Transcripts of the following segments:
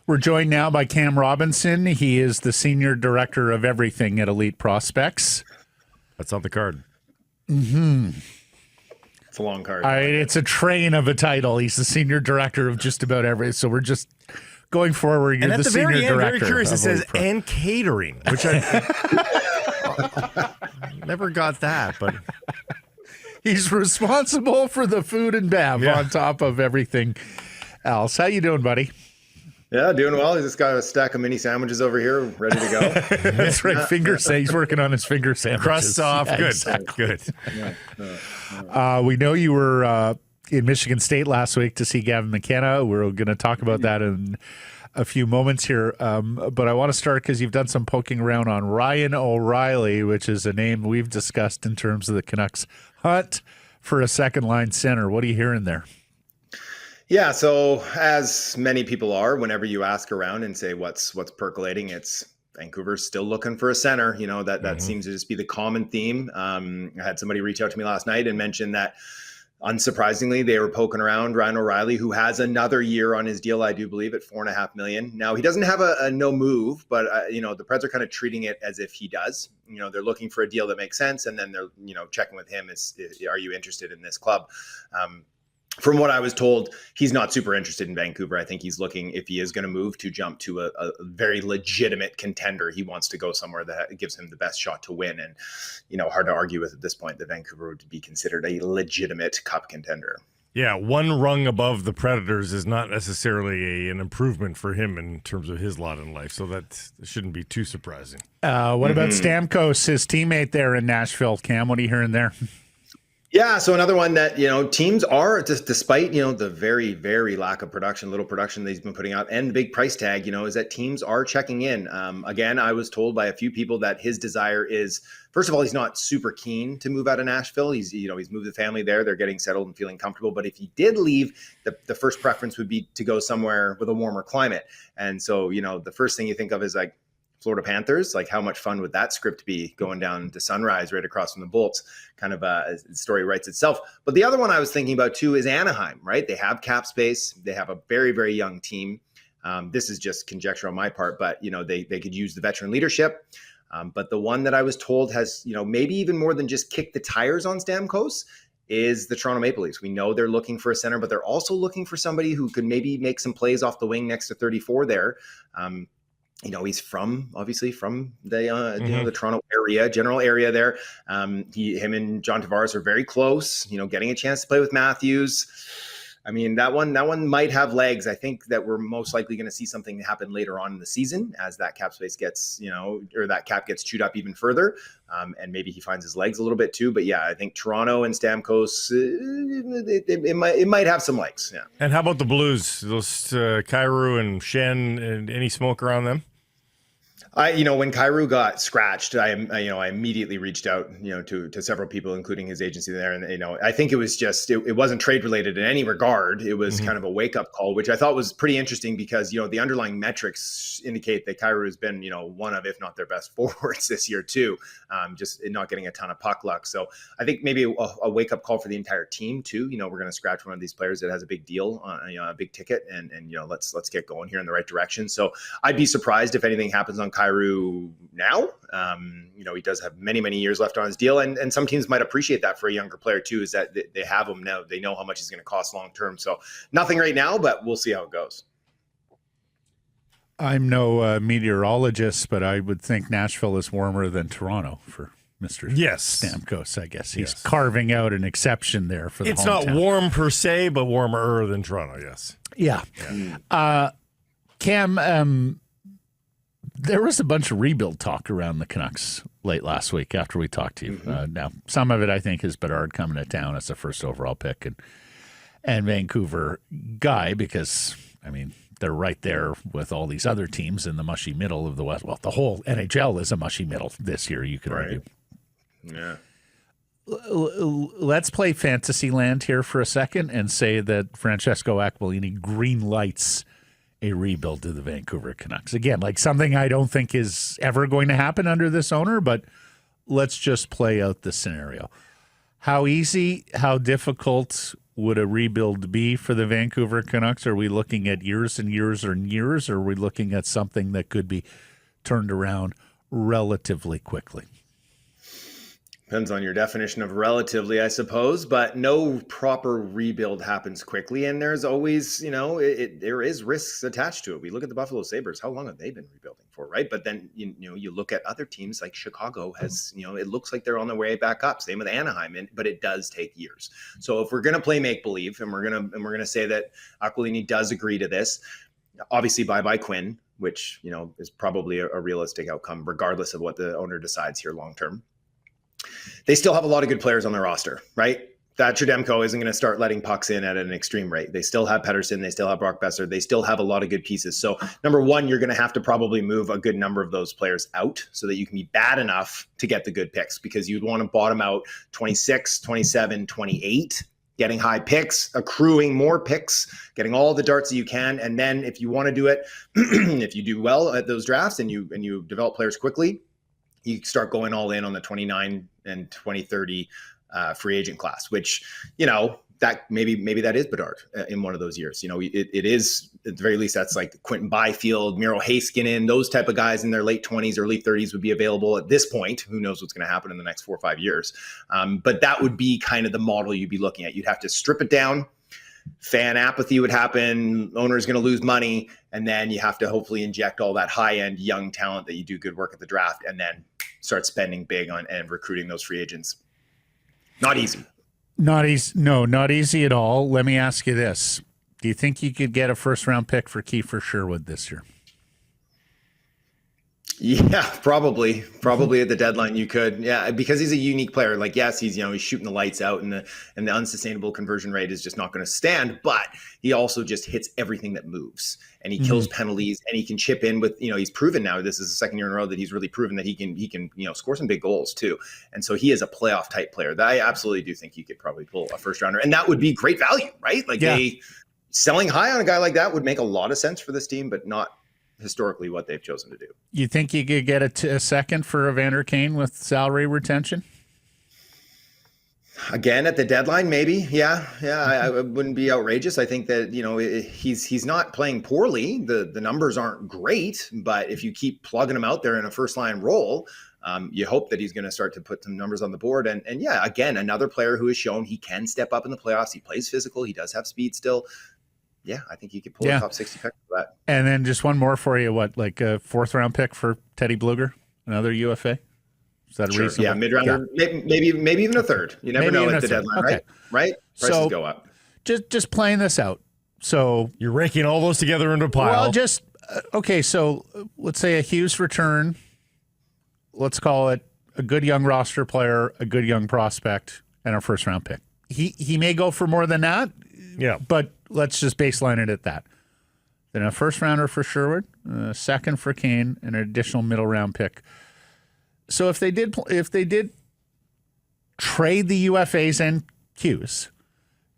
We're joined now by Cam Robinson. He is the Senior Director of Everything at Elite Prospects. That's on the card. Mm-hmm. It's a long card. It's a train of a title. He's the Senior Director of just about everything. So we're just going forward. You're and at the Senior very end, Director. very curious, it says, and catering, which I never got that, but... He's responsible for the food and bev on top of everything else. How you doing, buddy? Yeah, doing well. He's just got a stack of mini sandwiches over here, ready to go. That's right. He's working on his finger sandwiches. Crust off. Yeah, good. Exactly. Good. We know you were in Michigan State last week to see Gavin McKenna. We're going to talk about that in a few moments here. But I want to start because you've done some poking around on Ryan O'Reilly, which is a name we've discussed in terms of the Canucks hunt for a second-line center. What are you hearing there? Yeah, so as many people are, whenever you ask around and say what's percolating, it's Vancouver's still looking for a center. You know, that seems to just be the common theme. I had somebody reach out to me last night and mention that, unsurprisingly, they were poking around Ryan O'Reilly, who has another year on his deal, I do believe, at $4.5 million. Now, he doesn't have a no move, but the Preds are kind of treating it as if he does. You know, they're looking for a deal that makes sense, and then they're checking with him: are you interested in this club? From what I was told, he's not super interested in Vancouver. I think he's looking, if he is going to move, to jump to a very legitimate contender. He wants to go somewhere that gives him the best shot to win. And, hard to argue with at this point that Vancouver would be considered a legitimate cup contender. Yeah, one rung above the Predators is not necessarily an improvement for him in terms of his lot in life. So that shouldn't be too surprising. What about Stamkos, his teammate there in Nashville? Cam, what are you hearing there? Yeah, so another one that, teams are, despite, the very, very lack of production, little production that he's been putting out, and the big price tag, is that teams are checking in. Again, I was told by a few people that his desire is, first of all, he's not super keen to move out of Nashville. He's moved the family there. They're getting settled and feeling comfortable. But if he did leave, the first preference would be to go somewhere with a warmer climate. And so, the first thing you think of is like, Florida Panthers, like how much fun would that script be going down to Sunrise right across from the Bolts? Kind of the story writes itself. But the other one I was thinking about too is Anaheim, right? They have cap space. They have a very, very young team. This is just conjecture on my part, but they could use the veteran leadership. But the one that I was told has, maybe even more than just kick the tires on Stamkos is the Toronto Maple Leafs. We know they're looking for a center, but they're also looking for somebody who could maybe make some plays off the wing next to 34 there. He's obviously from the Toronto area, general area there. Him and John Tavares are very close, getting a chance to play with Matthews. I mean, that one might have legs. I think that we're most likely going to see something happen later on in the season as that cap space gets, or that cap gets chewed up even further. And maybe he finds his legs a little bit too. But yeah, I think Toronto and Stamkos, it might have some legs. Yeah. And how about the Blues? Those Kyrou and Shen, and any smoke around them? When Kyrou got scratched, I immediately reached out, to several people, including his agency there. And, I think it was just, it wasn't trade related in any regard. It was kind of a wake up call, which I thought was pretty interesting because, the underlying metrics indicate that Kyrou has been, one of, if not their best forwards this year too, just not getting a ton of puck luck. So I think maybe a wake up call for the entire team too. We're going to scratch one of these players that has a big deal, a big ticket, and let's get going here in the right direction. So I'd be surprised if anything happens on Kyrou now. He does have many, many years left on his deal, and some teams might appreciate that for a younger player too, is that they have him now. They know how much he's going to cost long term. So nothing right now, but we'll see how it goes. I'm no meteorologist, but I would think Nashville is warmer than Toronto for Mr. Stamkos. I guess he's carving out an exception there for the It's hometown. not warm per se, but warmer than Toronto. Yes. Yeah. Cam, there was a bunch of rebuild talk around the Canucks late last week after we talked to you. Now, some of it I think is Bedard coming to town as the first overall pick and Vancouver guy because, they're right there with all these other teams in the mushy middle of the West. Well, the whole NHL is a mushy middle this year, you could argue. Yeah. Let's play fantasy land here for a second and say that Francesco Aquilini green lights a rebuild to the Vancouver Canucks. Again, like something I don't think is ever going to happen under this owner, but let's just play out the scenario. How easy, how difficult would a rebuild be for the Vancouver Canucks? Are we looking at years and years and years, or are we looking at something that could be turned around relatively quickly? Depends on your definition of relatively, I suppose, but no proper rebuild happens quickly. And there's always, there is risks attached to it. We look at the Buffalo Sabres. How long have they been rebuilding for, right? But then, you look at other teams like Chicago has, it looks like they're on their way back up. Same with Anaheim, but it does take years. So if we're going to play make-believe and we're going to say that Aquilini does agree to this, obviously bye-bye Quinn, which, is probably a realistic outcome, regardless of what the owner decides here long-term. They still have a lot of good players on their roster, right? Thatcher Demko isn't going to start letting pucks in at an extreme rate. They still have Pettersson. They still have Brock Besser. They still have a lot of good pieces. So number one, you're going to have to probably move a good number of those players out so that you can be bad enough to get the good picks, because you'd want to bottom out 26, 27, 28, getting high picks, accruing more picks, getting all the darts that you can. And then if you want to do it, if you do well at those drafts and you develop players quickly, you start going all in on the 29 and 2030 free agent class, which, that maybe that is Bedard in one of those years. It is, at the very least, that's like Quentin Byfield, Miro Heiskanen, those type of guys in their late 20s, early 30s would be available at this point. Who knows what's going to happen in the next 4 or 5 years. But that would be kind of the model you'd be looking at. You'd have to strip it down. Fan apathy would happen. Owner's going to lose money. And then you have to hopefully inject all that high-end young talent that you do good work at the draft, and then start spending big on and recruiting those free agents. Not easy. Not easy. No, not easy at all. Let me ask you this. Do you think you could get a first-round pick for Kiefer Sherwood this year? Yeah, probably at the deadline you could. Yeah, because he's a unique player. Like, yes, he's shooting the lights out, and the unsustainable conversion rate is just not going to stand. But he also just hits everything that moves, and he kills penalties, and he can chip in with he's proven now. This is the second year in a row that he's really proven that he can score some big goals too. And so he is a playoff type player that I absolutely do think you could probably pull a first rounder, and that would be great value, right? Like selling high on a guy like that would make a lot of sense for this team, but not historically what they've chosen to do. You think you could get a second for Evander Kane with salary retention? Again, at the deadline, maybe. Yeah. I wouldn't be outrageous. I think that, he's not playing poorly. The numbers aren't great, but if you keep plugging him out there in a first line role, you hope that he's going to start to put some numbers on the board. And yeah, again, another player who has shown he can step up in the playoffs. He plays physical. He does have speed still. Yeah, I think you could pull a top 60 pick for that. And then just one more for you. What, like a 4th round pick for Teddy Bluger, another UFA? Is that a reasonable? Yeah, mid-rounder, maybe even a third. You never know at the deadline, okay. Right? Prices go up. Just playing this out. So you're raking all those together into a pile. Well, okay. So let's say a Hughes return. Let's call it a good young roster player, a good young prospect, and a 1st round pick. He may go for more than that. Yeah, but let's just baseline it at that. Then a 1st rounder for Sherwood, a 2nd for Kane, and an additional middle round pick. So if they did trade the UFAs and Qs,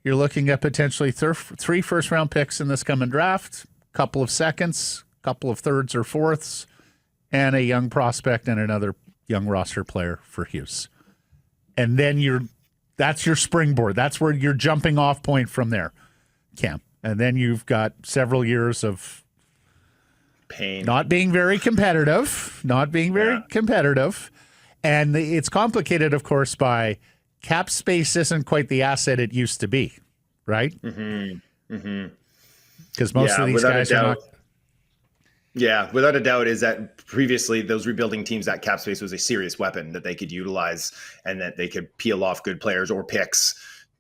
you're looking at potentially 3 1st round picks in this coming draft, couple of 2nds, couple of 3rds or 4ths, and a young prospect and another young roster player for Hughes. And then that's your springboard. That's where your jumping off point from there, Cam. And then you've got several years of pain, not being very competitive. And it's complicated, of course, by cap space isn't quite the asset it used to be, right? Because most of these guys are not. Yeah, without a doubt, is that previously those rebuilding teams, that cap space was a serious weapon that they could utilize, and that they could peel off good players or picks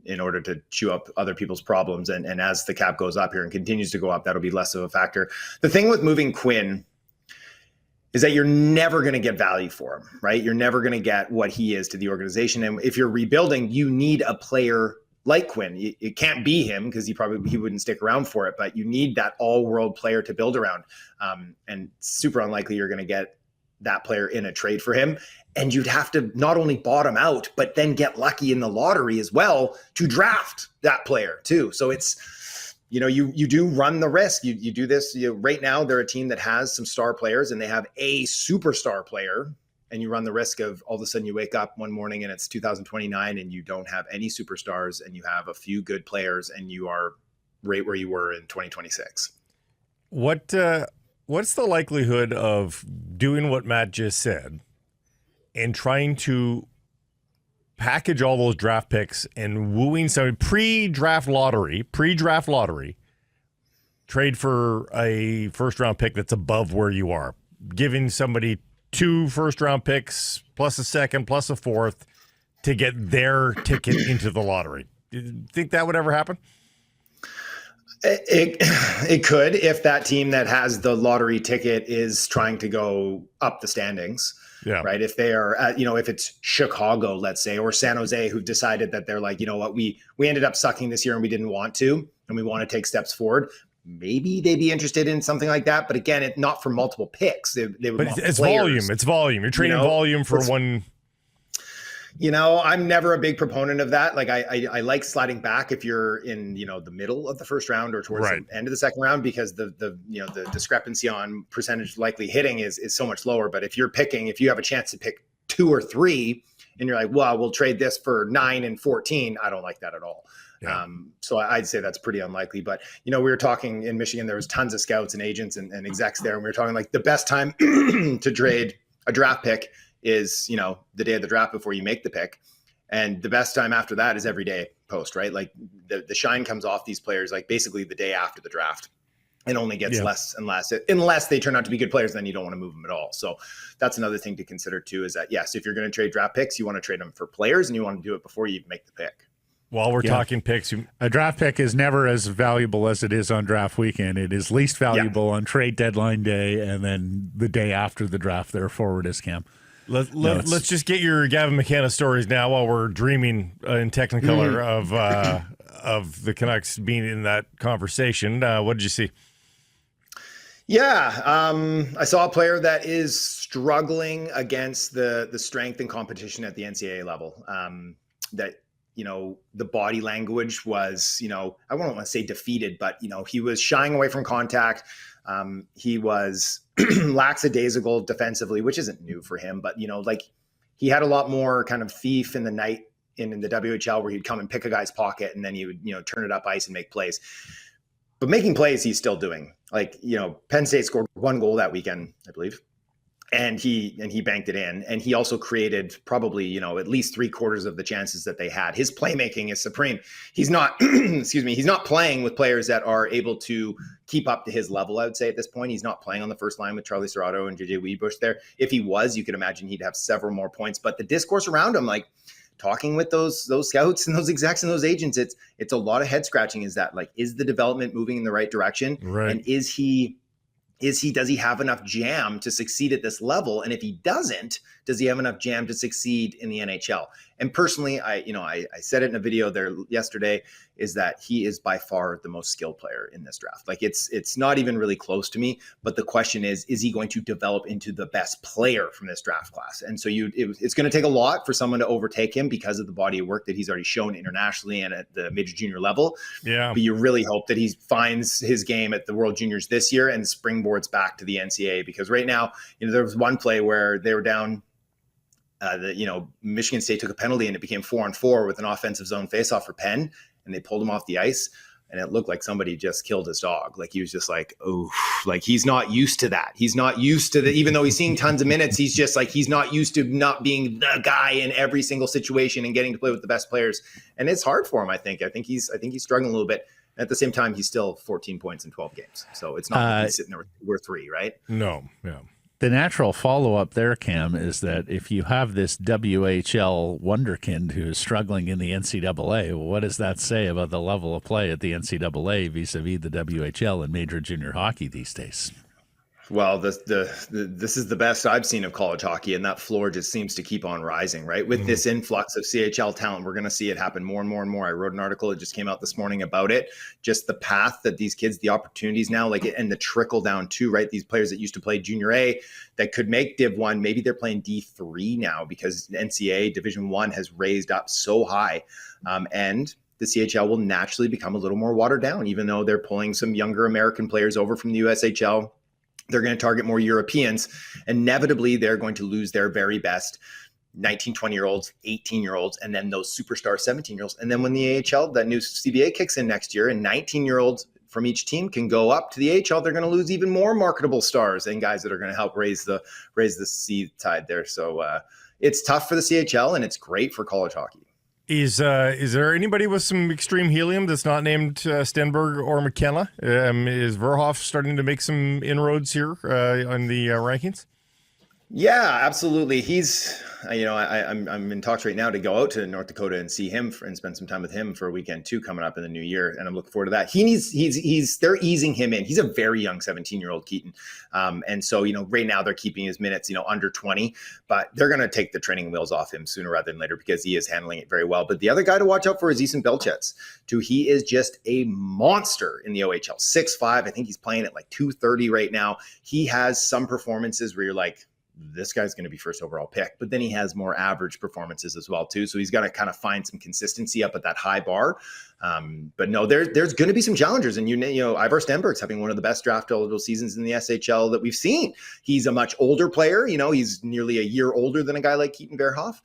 in order to chew up other people's problems. And as the cap goes up here and continues to go up, that'll be less of a factor. The thing with moving Quinn is that you're never going to get value for him, right? You're never going to get what he is to the organization. And if you're rebuilding, you need a player like Quinn. It can't be him because he wouldn't stick around for it, but you need that all-world player to build around. And super unlikely you're going to get that player in a trade for him. And you'd have to not only bottom out, but then get lucky in the lottery as well to draft that player too. So it's, you do run the risk. You do this. Right now, they're a team that has some star players, and they have a superstar player and you run the risk of all of a sudden you wake up one morning and it's 2029 and you don't have any superstars and you have a few good players and you are right where you were in 2026. What's the likelihood of doing what Matt just said and trying to package all those draft picks and wooing somebody pre-draft lottery, trade for a first-round pick that's above where you are, giving somebody 2 first-round picks plus a second plus a fourth to get their ticket into the lottery? Do you think that would ever happen? It could, if that team that has the lottery ticket is trying to go up the standings. Yeah. Right. If they are, if it's Chicago, let's say, or San Jose, who've decided that they're like, you know what, we ended up sucking this year and we didn't want to, and we want to take steps forward. Maybe they'd be interested in something like that. But again, not for multiple picks. They would but want it's players. volume. It's volume. You're trading volume for one. I'm never a big proponent of that. Like I like sliding back if you're in, the middle of the first round or towards the end of the second round, because the discrepancy on percentage likely hitting is so much lower. But if you have a chance to pick 2 or 3 and you're like, well, we'll trade this for 9 and 14. I don't like that at all. Yeah. So I'd say that's pretty unlikely. But, we were talking in Michigan, there was tons of scouts and agents and execs there. And we were talking like the best time to trade a draft pick is, the day of the draft before you make the pick. And the best time after that is every day post, right? Like the shine comes off these players, like basically the day after the draft. It only gets less and less, unless they turn out to be good players, then you don't want to move them at all. So that's another thing to consider too, is that, yes, if you're going to trade draft picks, you want to trade them for players and you want to do it before you make the pick. While we're talking picks, a draft pick is never as valuable as it is on draft weekend. It is least valuable on trade deadline day, and then the day after the draft, their forward is Cam. Let's just get your Gavin McKenna stories now while we're dreaming in Technicolor of the Canucks being in that conversation. What did you see? Yeah, I saw a player that is struggling against the strength and competition at the NCAA level. The body language was, I won't want to say defeated, but, he was shying away from contact. He was lackadaisical defensively, which isn't new for him, but, he had a lot more kind of thief in the night in the WHL where he'd come and pick a guy's pocket and then he would, turn it up ice and make plays. But making plays, he's still doing. Like, Penn State scored 1 goal that weekend, I believe. And he banked it in. And he also created probably, at least 3/4 of the chances that they had. His playmaking is supreme. He's not, he's not playing with players that are able to keep up to his level, I would say at this point. He's not playing on the first line with Charlie Serrato and JJ Weebush there. If he was, you could imagine he'd have several more points. But the discourse around him, like talking with those scouts and those execs and those agents, it's a lot of head scratching. Is that like, is the development moving in the right direction? Right. And does he have enough jam to succeed at this level? And if he doesn't, does he have enough jam to succeed in the NHL? And personally, I said it in a video there yesterday, is that he is by far the most skilled player in this draft. Like it's not even really close to me, but the question is he going to develop into the best player from this draft class? And so it's going to take a lot for someone to overtake him because of the body of work that he's already shown internationally and at the major junior level. Yeah. But you really hope that he finds his game at the World Juniors this year and springboards back to the NCAA, because right now, there was one play where they were down. Michigan State took a penalty and it became 4-on-4 with an offensive zone faceoff for Penn, and they pulled him off the ice, and it looked like somebody just killed his dog. Like he was just like, oh, like he's not used to that. He's not used to even though he's seeing tons of minutes, he's just like, he's not used to not being the guy in every single situation and getting to play with the best players. And it's hard for him. I think he's struggling a little bit. At the same time, he's still 14 points in 12 games. So it's not like he's sitting there with 3, right? No. Yeah. The natural follow-up there, Cam, is that if you have this WHL wonderkind who is struggling in the NCAA, what does that say about the level of play at the NCAA vis-a-vis the WHL and major junior hockey these days? Well, this is the best I've seen of college hockey, and that floor just seems to keep on rising, right? With this influx of CHL talent, we're going to see it happen more and more and more. I wrote an article, it just came out this morning about it, just the path that these kids, the opportunities now, and the trickle down too, right? These players that used to play junior A that could make Div 1, maybe they're playing D3 now because NCAA Division 1 has raised up so high. And the CHL will naturally become a little more watered down, even though they're pulling some younger American players over from the USHL. They're going to target more Europeans. Inevitably, they're going to lose their very best 19, 20-year-olds, 18-year-olds, and then those superstar 17-year-olds. And then when the AHL, that new CBA kicks in next year, and 19-year-olds from each team can go up to the AHL, they're going to lose even more marketable stars and guys that are going to help raise the seed tide there. So it's tough for the CHL, and it's great for college hockey. Is there anybody with some extreme helium that's not named Stenberg or McKenna? Is Verhoff starting to make some inroads here on the rankings? Yeah, absolutely. He's, I'm in talks right now to go out to North Dakota and see him and spend some time with him for a weekend too, coming up in the new year. And I'm looking forward to that. They're easing him in. He's a very young 17-year-old Keaton. And so, right now they're keeping his minutes, under 20, but they're going to take the training wheels off him sooner rather than later because he is handling it very well. But the other guy to watch out for is Eason Belchets too. He is just a monster in the OHL, 6'5". I think he's playing at like 230 right now. He has some performances where you're like, this guy's going to be first overall pick, but then he has more average performances as well too. So he's got to kind of find some consistency up at that high bar. But no, there's going to be some challengers, and Ivar Stenberg's having one of the best draft eligible seasons in the SHL that we've seen. He's a much older player. He's nearly a year older than a guy like Keaton Verhoff.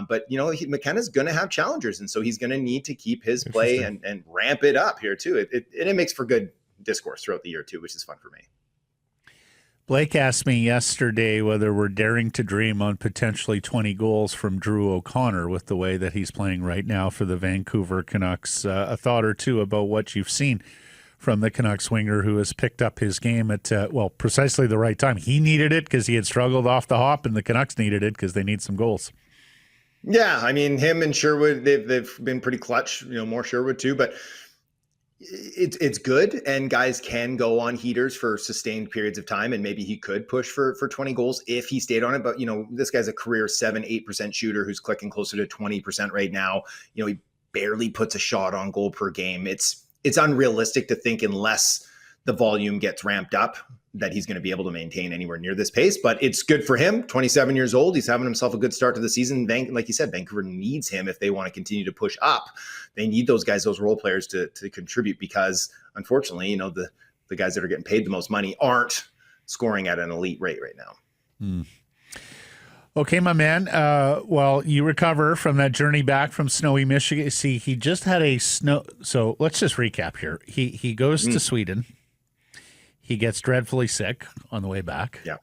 But McKenna's going to have challengers, and so he's going to need to keep his play and ramp it up here too. It makes for good discourse throughout the year too, which is fun for me. Blake asked me yesterday whether we're daring to dream on potentially 20 goals from Drew O'Connor with the way that he's playing right now for the Vancouver Canucks. A thought or two about what you've seen from the Canucks winger who has picked up his game at, precisely the right time. He needed it because he had struggled off the hop, and the Canucks needed it because they need some goals. Yeah, I mean, him and Sherwood, they've been pretty clutch, more Sherwood too, but it's good, and guys can go on heaters for sustained periods of time, and maybe he could push for 20 goals if he stayed on it. But this guy's a career 7-8% shooter who's clicking closer to 20% right now. He barely puts a shot on goal per game. It's unrealistic to think, unless the volume gets ramped up, that he's going to be able to maintain anywhere near this pace. But it's good for him. 27 years old. He's having himself a good start to the season. Like you said, Vancouver needs him if they want to continue to push up. They need those guys, those role players to contribute, because unfortunately, the guys that are getting paid the most money aren't scoring at an elite rate right now. Okay, my man. You recover from that journey back from snowy Michigan. See, he just had a snow. So let's just recap here. He goes to Sweden. He gets dreadfully sick on the way back. Yeah.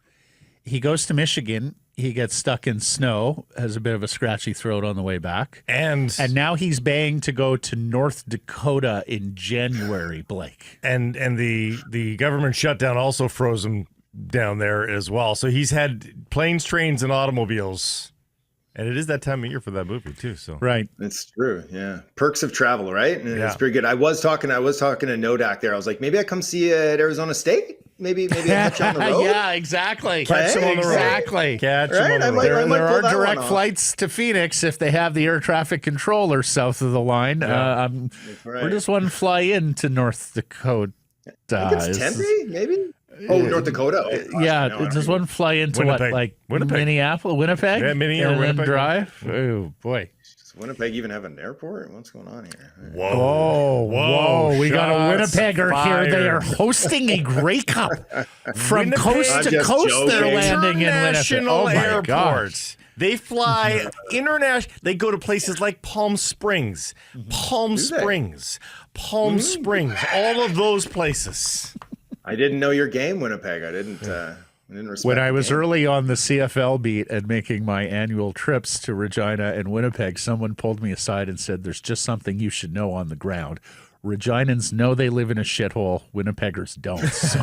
He goes to Michigan. He gets stuck in snow, has a bit of a scratchy throat on the way back. And now he's baying to go to North Dakota in January, Blake. And the government shutdown also froze him down there as well. So he's had planes, trains, and automobiles. And it is that time of year for that movie too. So right, it's true. Yeah, perks of travel, right? And it's pretty good. I was talking to Nodak there. I was like, maybe I come see you at Arizona State. Maybe I catch you on the road. Yeah, exactly. Catch him on the road. Exactly. Catch him on the road. There are direct flights to Phoenix if they have the air traffic controller south of the line. Yeah. We're just one fly into North Dakota. I think it's Tempe, maybe. Oh, North Dakota. Oh, yeah, just one fly into Winnipeg. Minneapolis, Winnipeg? Yeah, and then drive? Oh, boy. Does Winnipeg even have an airport? What's going on here? Whoa. We got a Winnipegger here. They are hosting a Grey Cup from coast to coast. They're landing in Winnipeg. Oh, my God. They fly international. They go to places like Palm Springs, Palm Springs, all of those places. I didn't know your game, Winnipeg. I didn't respect when I was early on the CFL beat and making my annual trips to Regina and Winnipeg, someone pulled me aside and said, "There's just something you should know on the ground. Reginans know they live in a shithole. Winnipeggers don't. So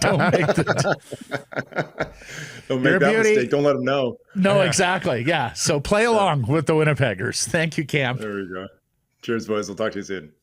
don't make that mistake. Don't let them know." No, exactly. Yeah. So play along with the Winnipeggers. Thank you, Cam. There we go. Cheers, boys. We'll talk to you soon.